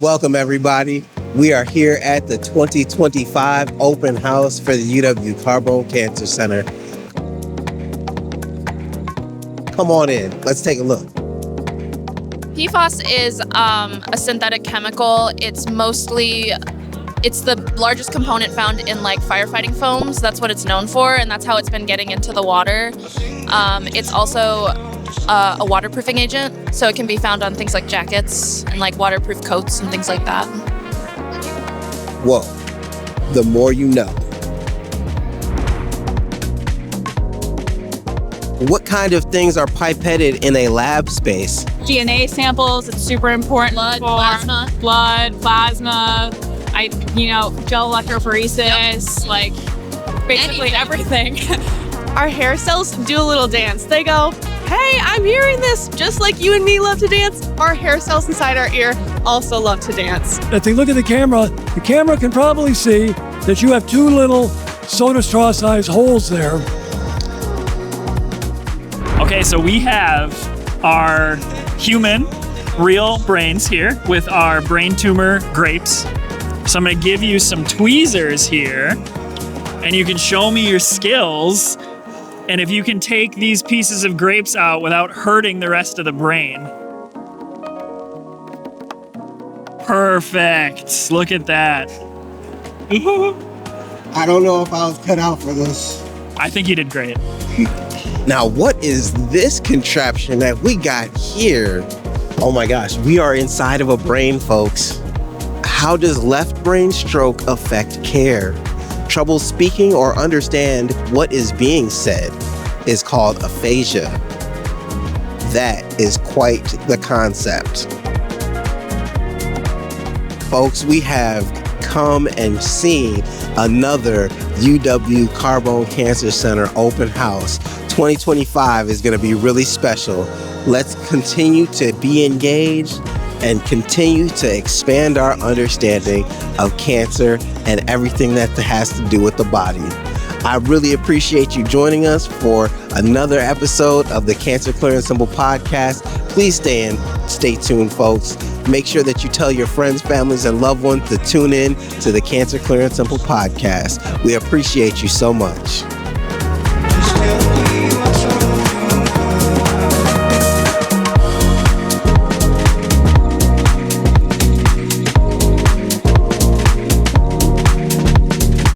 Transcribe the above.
Welcome, everybody. We are here at the 2025 open house for the UW Carbone Cancer Center. Come on in. Let's take a look. PFAS is a synthetic chemical. It's the largest component found in like firefighting foams. That's what it's known for, and that's how it's been getting into the water. It's also a waterproofing agent, so it can be found on things like jackets and like waterproof coats and things like that. Whoa, the more you know. What kind of things are pipetted in a lab space? DNA samples, it's super important. Blood, plasma, gel electrophoresis, like basically everything. Our hair cells do a little dance. They go, hey, I'm hearing this, just like you and me love to dance. Our hair cells inside our ear also love to dance. If they look at the camera can probably see that you have two little soda straw sized holes there. Okay, so we have our human, real brains here with our brain tumor grapes. So I'm gonna give you some tweezers here, and you can show me your skills. And if you can take these pieces of grapes out without hurting the rest of the brain. Perfect. Look at that. I don't know if I was cut out for this. I think you did great. Now, what is this contraption that we got here? Oh my gosh, we are inside of a brain, folks. How does left brain stroke affect care? Trouble speaking or understand what is being said is called aphasia. That is quite the concept. Folks, we have come and seen another UW Carbone Cancer Center open house. 2025 is going to be really special. Let's continue to be engaged and continue to expand our understanding of cancer and everything that has to do with the body. I really appreciate you joining us for another episode of the Cancer Clear and Simple podcast. Please stay tuned, folks. Make sure that you tell your friends, families, and loved ones to tune in to the Cancer Clear and Simple podcast. We appreciate you so much.